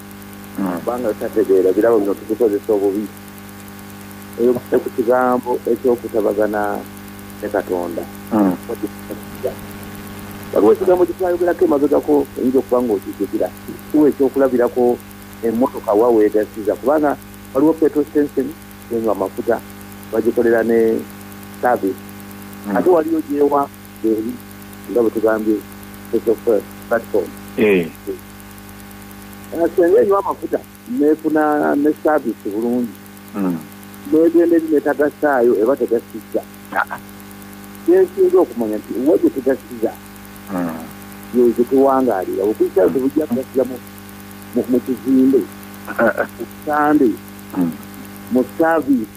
kubanga tutategeera birabo bino tubikozesa obubi eyo ku kigambo ekyokutabagana ne Katonda waliwo ekigambo kyetwayogerako emabegako oyinza okuba ng'okijjukira kiwa ekyokulabirako emmotoka wa weegasiza kubanga waliwo petrol station enywa amafuta bagikolera ne service ate waliyo gyewa eri nga bwe tugambye social platform senga enywa amafuta nefuna ne service bulungi negenda eri netagasaayo eba tegasiza yensinga okumanya nti wa gye tegasiza yo zetuwangaalira okuyitayo tebujja kugasiza mu kizimbe mu sande mu service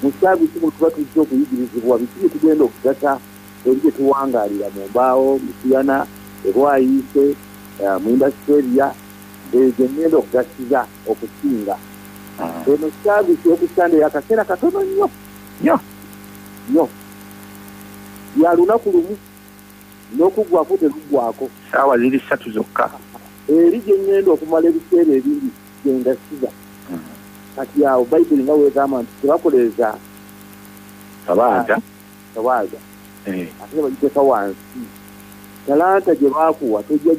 mu tuba tujja okuyigirizibwa biki bye tugenda okugasa eri gye tuwangaalira mu mbaawo musiyana ebwayiise mu indasiteria ezo ngenda okugasiza okusinga eno service yokusande yakaseera katono nnyo ya lunaku lumu n'okugwako teruggwako saawa ziri 3 zokka eri gye ngenda okumala ebiseera ebiri gyengasiza kati awo bayibuli nga weegamba nti tebakoleza tabaaza ate bagiteka wansi talanta gye baakuwa tojja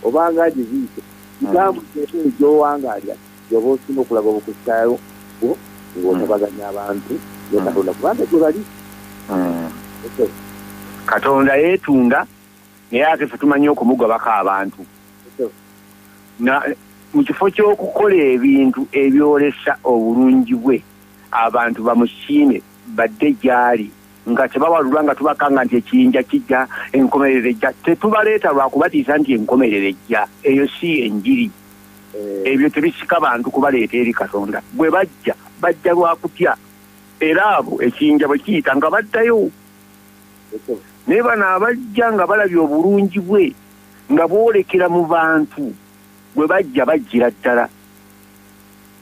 obanga agiziise kigambo gyowangaalya gyoba osinga okulaba obukusaayo ng'otabaganya abantu ne Katonda kubanga gye bali Katonda yeetunda naye ate ffe tumanyi okumugobako abantu mu kifo ky'okukola ebintu ebyolesa obulungi bwe abantu bamusiime badde gy'ali nga tebawalulwa nga tubakanga nti ekiyinja kijja enkomerero ejja tetubaleeta lwakubatiisa nti enkomerero ejja eyo si enjiri ebyo tebisika bantu kubaleeta eri Katonda bwe bajja lwakutya era abo ekiyinja bwe kiyita nga baddayo naye bano abajja nga balabye obulungi bwe nga bwolekera mu bantu bwe bajjira ddala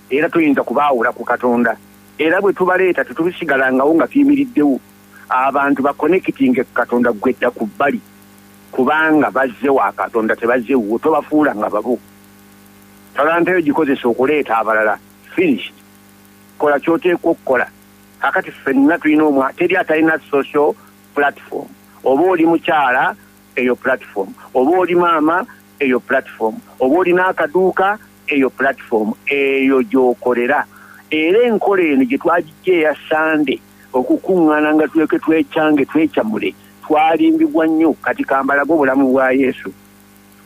era tuyinza kubaawula ku Katonda era bwe tubaleeta tetubisigalangawo nga tuyimiriddewo abantu bakonekitinge ku Katonda gwedda ku bbali kubanga bazze wa Katonda tebazzewo tobafuula nga babo talanta yo gikozesa okuleeta abalala finished kola kyoteekwa okukola kakati ffenna tulina teri atalina social platform oba oli mukyala eyo platform oba oli maama eyo platform oba olina akaduuka eyo platform eyo gy'okolera era enkola eno gye twagijja eya Sande okukuŋŋaana nga tuleke twecyange twecamule twalimbibwa nnyo kati kambalaga obulamu bwa Yesu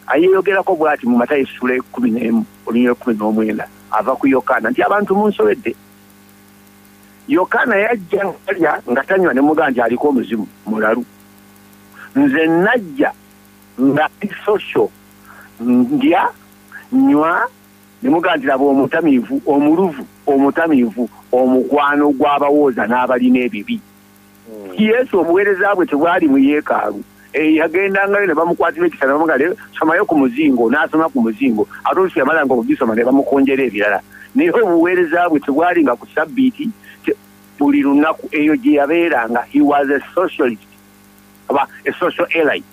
ayeeyogerako bw'ati mu Matayo essula 11 olunyira 19 ava ku Yokaana nti abantu munsobedde. Yokaana yajja nga tanywa ne mugaa nti aliko omuzimu mulalu. Nze najja nga social ndya nywa ne mugaa nti laba omutamiivu omuluvu omutamiivu omukwano gw'abawooza n'abalina ebibi. Yesu obuweereza bwe tebwali mu yeekaalu yagendangayo ne bamukwatira ekisa ne bamugaa somayo ku muzingo n'asoma ku muzingo ate olusi yamalanga okugisoma ne bamukonjera ebirala. Naye obuweereza bwe tebwali nga ku sabbiiti buli lunaku eyo gye yabeeranga. He was a socialist aba a social elite.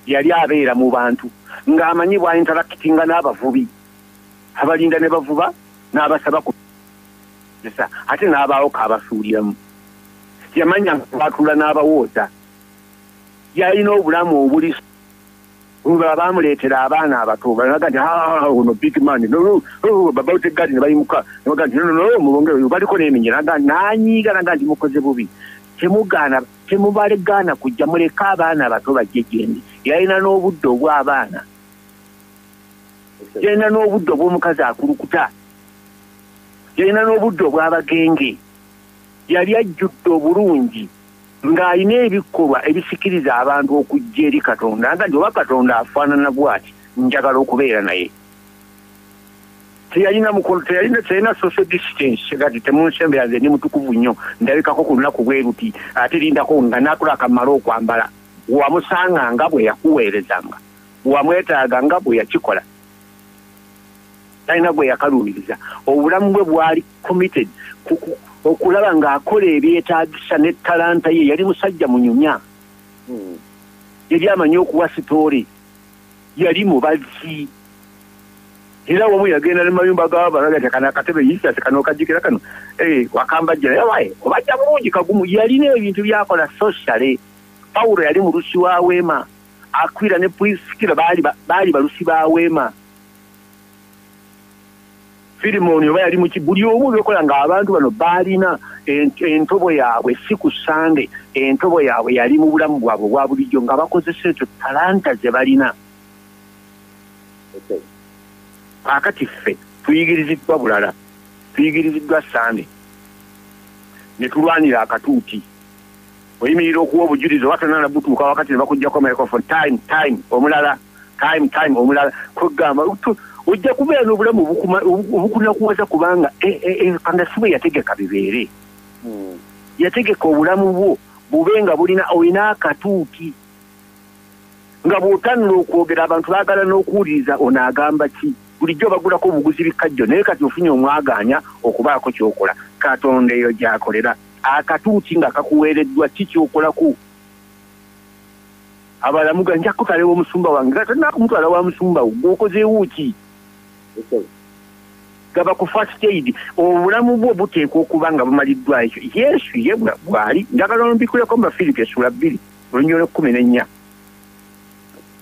Yali abeera mu bantu ng'amanyi bwa interactinga n'abavubi abalinda ne bavuba n'abasaba ku ate n'abaawo kaabasuuliramu. Yamanya batula n'abawooza. Yalina obulamu obuli baamuleetera abaana abato banaga nti ono big man babautegadi ne bayimuka naga nti no mubongeyo baliko n'eminyira n'anyiiga naga nti mukoze bubi. Temubalegaana kujja muleka abaana abato bajje gyendi. Yalina n'obudde obw'abaana. Yalina n'obudde obw'omukazi akulukuta. Yalina n'obudde obw'abagenge. Yali ajjudde obulungi ng'alina ebikolwa ebisikiriza abantu okujja eri Katonda nga nti oba Katonda afaanana bw'ati njagala okubeera naye. Teyalina social distance gati temunsembera nze ndi mutukuvu nnyo ndabikako ku lunaku bwe ruti ate lindako nga nakola akamala okwambala. Wamusanga nga bwe yakuweerezanga wamwetaaga nga bwe yakikola talina bwe yakaluubiriza. Obulamu bwe bwali committed okulaba ng'akola ebyetaagisa ne talanta ye. Yali musajja munyumya. Yali amanyi okuwa sitoore. Yali mubazi. Era wamu yagenda ne mayumba g'abalaga nti kana akatebe yisase kano okajjukira kano wakambajja naye waye obajja bulungi kagumu. Yalina ebintu byakola sociale. Pawulo yali mulusi wa Weema. Akwila ne Pulisikira baali balusi ba Weema. Filimoni oba yali muki buli omu byokola ng'abantu bano baalina entobo yaabwe si ku Sande. Entobo yaabwe yali mu bulamu bwabwe obwa bulijjo nga bakozesa ekyo talanta ze balina. Akati ffe tuyigiriziddwa bulala. Tuyigiriziddwa Sande ne tulwanira akatuuti. Oyimirira okuwa obujulizi oba tonana butuuka wakati ne bakuggyako microphone time omulala time omulala kwegamba ojja kubeera n'obulamu obukunakuwaza kubanga Katonda si bwe yategeka bibeere. Yategeka obulamu bwo bube nga olina akatuuti nga bw'otanula okwogera abantu baagala n'okuwuliriza onaagamba ki. Bulijjo bagulako obuguzi bikajjo naye kati ofunye omwaganya okubaako ky'okola. Katonda eyo gy'akolera akatuuti nga kakuweereddwa kikyokolako. Abalamuga nja kutalewa omusumba wange gatana kumutwala wa musumba gwokozeewo ki. Gaba ku first aid obulamu bwo buteekwa okuba nga bumaliddwa ekyo. Yesu ye bwali njagala mbikuleko mu Filipi essula 2 olunyolo 14.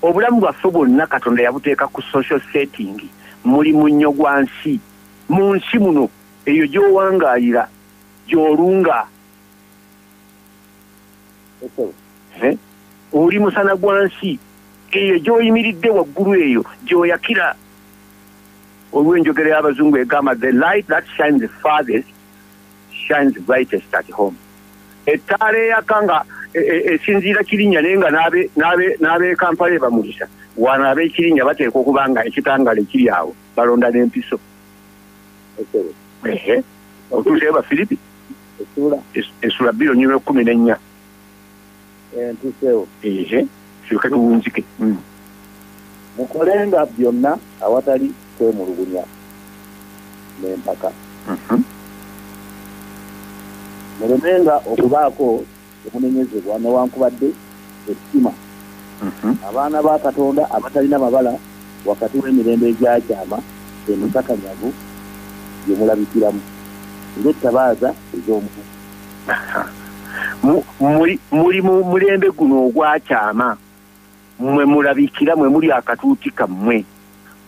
Obulamu bwaffe bwonna Katonda yabuteeka ku social setting. Muli munnyo gwa nsi. Mu nsi muno eyo gy'owangaayira gy'olunga. Oli musana gwa nsi eyo gy'oyimiridde waggulu eyo gy'oyakira. Olw'enjogera y'Abazungu egamba the light that shines the farthest shines brightest at home. Ettaala eyaka nga esinziira Kirinnya naye nga n'ab'e Kampala bamulisa wano ab'e Kirinnya bateekwa okuba nga ekitangala ekiri awo balonda n'empiso. Otuuseyo Bafilipi essula 2 olunyolo 14. Ntuseewo. Kyuka tuwunzike. Mukolenga byonna awatali kwemulugunya n'empaka. Mulemenga okubaako okunenyezebwa newankubadde ettima. Abaana ba Katonda abatalina mabala wakati w'emirembe egyakyama emitakanyavu gye mulabikiramu ng'ettabaaza ez'omuntu. Muli mu mulembe guno ogwakyama mwe mulabikira mwe muli akatuuti kammwe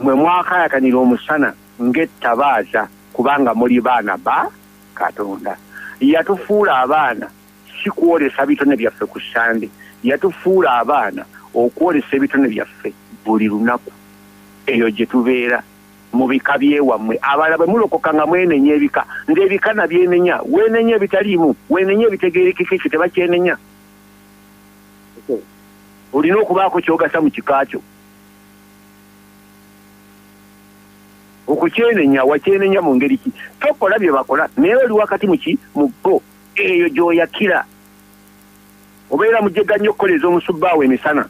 mwe mwakayakanira omusana ng'ettabaaza kubanga muli baana ba Katonda. yatufuula abaana si kwolesa bitone byaffe ku Sande, yatufuula abaana okwolesa ebitone byaffe buli lunaku. Eyo gye tubeera mu bika byewammwe. Abalala bwe mulokoka nga mwenenya ebika, ng'ebika nabyenenya, wenenya ebitaliimu, wenenya ebitegeerekeka, ekyo tebakyenenya. Olina okubaako kyogasa mu kikakyo. Okukyenenya wakyenenya mu ngeri ki? Tokola bye bakola, naye oli wakati mu bo, eyo gy'oyakira. Obeera mujega nnyo okukoleza omusubbaawo emisana,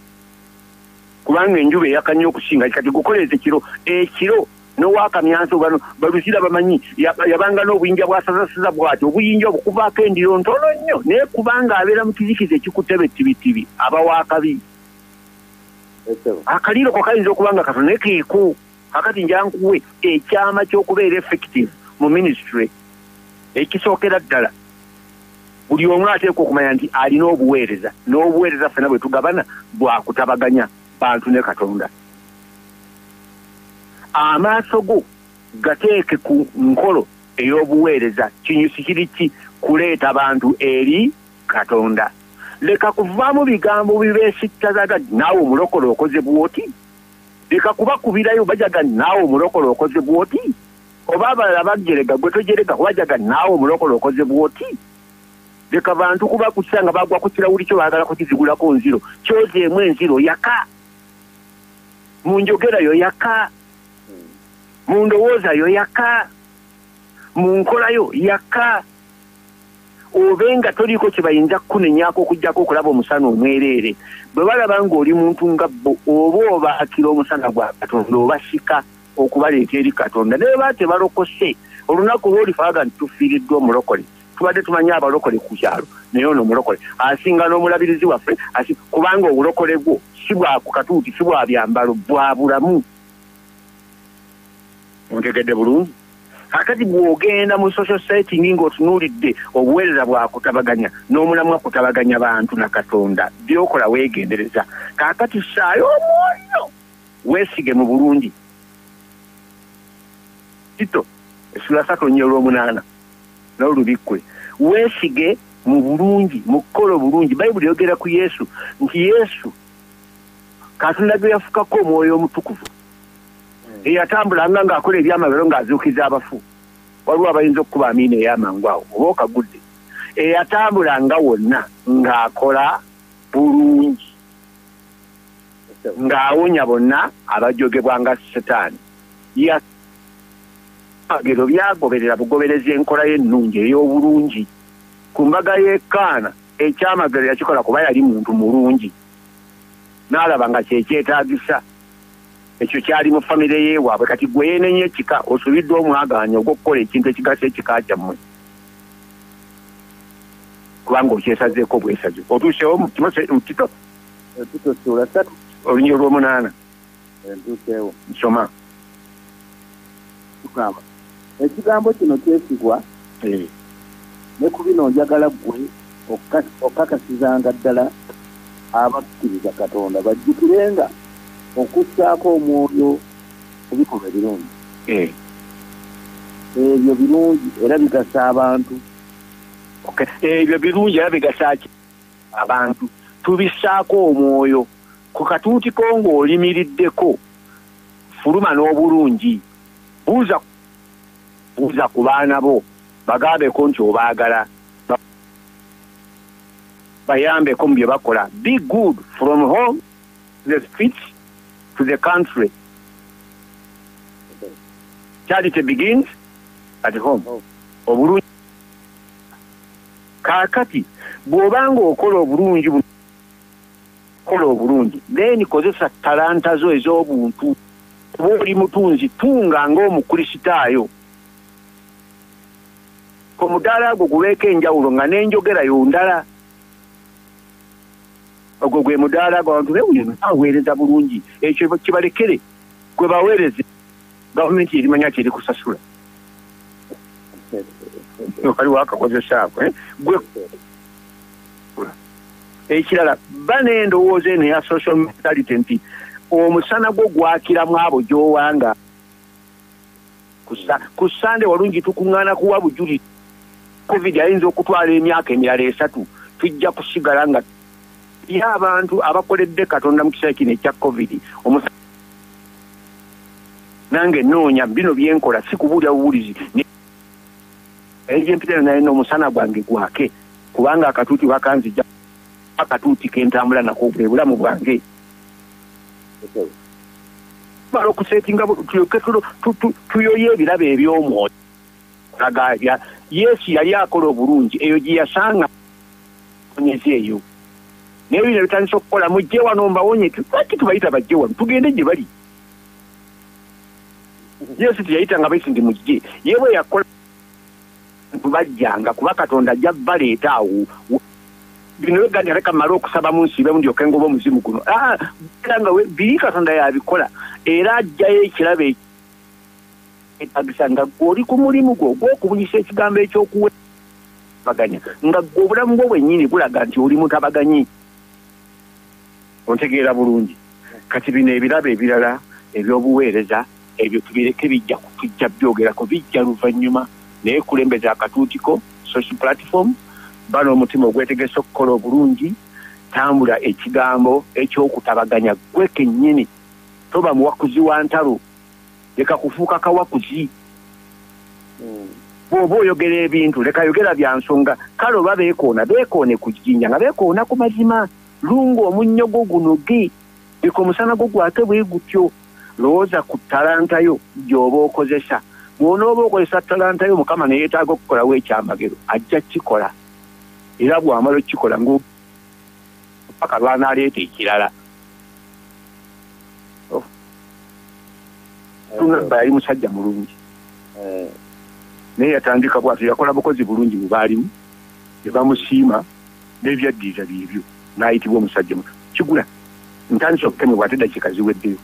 kubanga enjuba eyaka nnyo okusinga. Kati gukoleze ekiro n'owaakamyanso bano baluzira bamanyi yabanga n'obuyinja bwasazasiza bw'atyo, obuyinja obukuvaako endiro ntono nnyo, naye kubanga abeera mu kizikiza ekikutebe tibitibi aba waakabi. Akaliiro ko kayinza okuba nga katono naye keeko. Kakati njankuwe ekyama ky'okubeera effective mu ministry ekisookera ddala. Buli omu ateekwa okumanya nti alina obuweereza, n'obuweereza ffena bwe tugabana bwa kutabaganya bantu ne Katonda. Amaaso go gateeke ku nkolo ey'obuweereza. Kinyusi kiri ki? Kuleeta bantu eri Katonda. Leka kuvaamu bigambo bibeesittazaga naawe omulokole okoze bw'oti. Leka kubakubirayo bajaga naawe omulokole okoze bw'oti. Oba abalala bajerega gwe tojerega wajaga naawe omulokole okoze bw'oti. Leka bantu kuba kusanga bagwa ku kirawuli kyo baagala kukizigulako nziro. Kyozeemu enziro yaka. Mu njogera yo yaka. Mu ndowooza yo yaka. Mu nkola yo yaka. Obenga toliko kye bayinza kunenyako okujjako okulaba omusana omwereere. Bwe balaba ng'oli muntu nga bo oba obaakira omusana gwa Katonda obasika okubaleeta eri Katonda. Naye baa tebalokose. Olunaku lw'olifaaga nti tufiiriddwa omulokole. Tubadde tumanyi abalokole ku kyalo, naye ono omulokole asinga n'omulabirizi waffe, kubanga obulokole bwo si bwa ku katuuti, si bwa byambalo, bwa bulamu. Ontegedde bulungi? Kakati bw'ogenda mu social setting ng'otunuulidde obuweereza bwa kutabaganya n'omulamwa kutabaganya bantu na Katonda, by'okola weegendereza. Kakati ssaayo omwoyo weesige mu bulungi. Tito essula 3:8 n'olubikkwe. Weesige mu bulungi, mu kukola obulungi. Bayibuli yogera ku Yesu nti Yesu Katonda gwe yafukako omwoyo omutukuvu, eyatambulanga ng'akola ebyamagero ng'azuukiza abafu. Waliwo abayinza okukuba amiina ey'amangu awo oba okagudde. Eyatambulanga wonna ng'akola bulungi, ng'awonya bonna abajogebwanga Setaani. Agero byagoberera bugobereza enkola y'ennungi ey'obulungi. Ku mbaga y'ekkaana ekyamagero yakikola kuba yali muntu mulungi, n'alaba nga kyekyetaagisa. Ekyo kyali mu famire y'ewaabwe. Kati gwe yeenenya ekika osubiddwa omwagaanya ogw'okukola ekintu ekigasa ekika kyammwe, kubanga okyesazeeko bwesaze. Otuuseewo mu Tito sura 3 olunyiri olw'omunaana. Ntuuseewo. Nsoma. Tukamba. Ekigambo kino kyesigwa ne ku bino njagala ggwe okakasizanga ddala abakkiriza Katonda bajjukirenga okussaako omwoyo kubikola ebirungi. Ebyo birungi era bigasa abantu. Ebyo birungi era bigasa abantu. Tubissaako omwoyo. Ku katuuti ko ng'olimiriddeko, fuluma n'obulungi. Buuza ku baana bo, bagambeko nti obaagala, bayambeko mu bye bakola. Be good from home to the streets to the country. Charity begins at home. Obulungi. Kaakati bw'obanga okola obulungi, then kozesa talanta zo ez'obuntu. Kuba oli mutunzi, tunga ng'omukristaayo. Ku mudaala gwo gubeeko enjawulo nga n'enjogera yondala. Ogwo gwe mudaala gw'abantu bewuyo aweereza bulungi. Ekyo kibalekere gwe baweereze. Gavumenti erimanya ti eri kusasula. Waliwo akakozesaako. Gwe ekirala ba n'endowooza eno eya social mentality nti omusana gwo gwakiramu abo gy'owanga. Ku Sande walungi tukuŋŋaana kuwa bujulizi. covid ayinza okutwala emyaka emirala 3 tujja kusigala nga abantu abakoledde Katonda mu kiseera kino ekya covid nange noonya bino byenkola si kubuulira bubuulizi egyempitana naye n'omusana gwange gwake kubanga akatuuti bakanzija akatuuti kentambula nako bwe bulamu bwange balo kusetinga tuyoye ebirabo eby'omwoyo kagaya Yesu yali akola obulungi eyo gye yasanga onyezi eyo naye bino bitandisa okukola mujje wano mbawonye lwaki tubayita bajje wano tugende gye bali Yesu teyayita nga baisi ndi mujje yewe yakola tubajjanga kuba Katonda ajja baleeta awo bino weganya leka mala okusaba mu nsi bemu ndyoke ngoba omuzimu guno nga biri Katonda yabikola era ajjayo ekirabo etagisa nga gwoli ku mulimu gwo gw'okubunyisa ekigambo ekyokuwebaganya nga gwe obulamu bwo bwennyini bulaga nti oli mutabaganyi ontegeera bulungi kati bino ebirabo ebirala ebyobuweereza ebyo tubireke tujja byogerako bijja luvannyuma naye kulembeza akatuutiko social platform bano omutima ogwetegesa okukola obulungi tambula ekigambo ekyokutabaganya gwe kennyini toba muwakuzi wa ntalo leka kufuuka kawakuzi bw'oba oyogera ebintu leka yogera bya nsonga kale oba beekoone ku jjinja nga beekoona ku mazima lunga omunnyo gwo gunoge leka omusana gwo gwake bwe gutyo lowooza ku talanta yo gy'oba okozesa bw'onooba okozesa talanta yo Mukama ne yeetaaga okukolawo ekyamagero ajja kikola era bw'amala okikola paka lwanaaleeta ekirala tunamba yali musajja mulungi naye yatandika bwatyo yakola bukozi bulungi bwe baalimu ne bamusiima n'ebyaddiiza byebyo n'ayitibwa omusajja muto kigula ntandisa okukemebwa ate dakiika ziweddeyo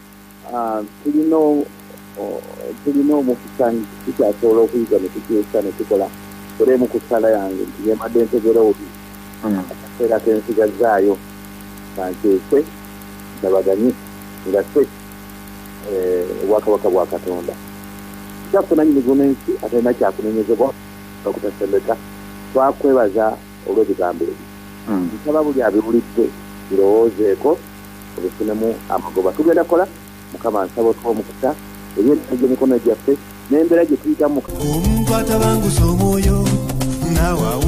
tulina omukisa tukyasobola okuyiga ne tukyusa ne tukola kole mu kusala yange nti yemadde ntegera obi akaseera kensigazaayo kankyekwe ndabaganye nga se obwakabaka bwa Katonda kyafuna nyini gavumenti atalina kyakunenyezebwa okutasembeka twakwebaza olw'ebigambo ebyo nsaba buli abiwulidde birowoozeeko obifunemu amagoba tugenda kola Mukama nsaba otuwa omukisa ebyentagye emikono gyaffe n'embeera gye tuyitamu omuntu atabanguza omwoyo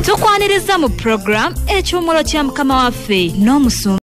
tukwaniriza mu program ekyomolo kya Mukama waffe n'omusumba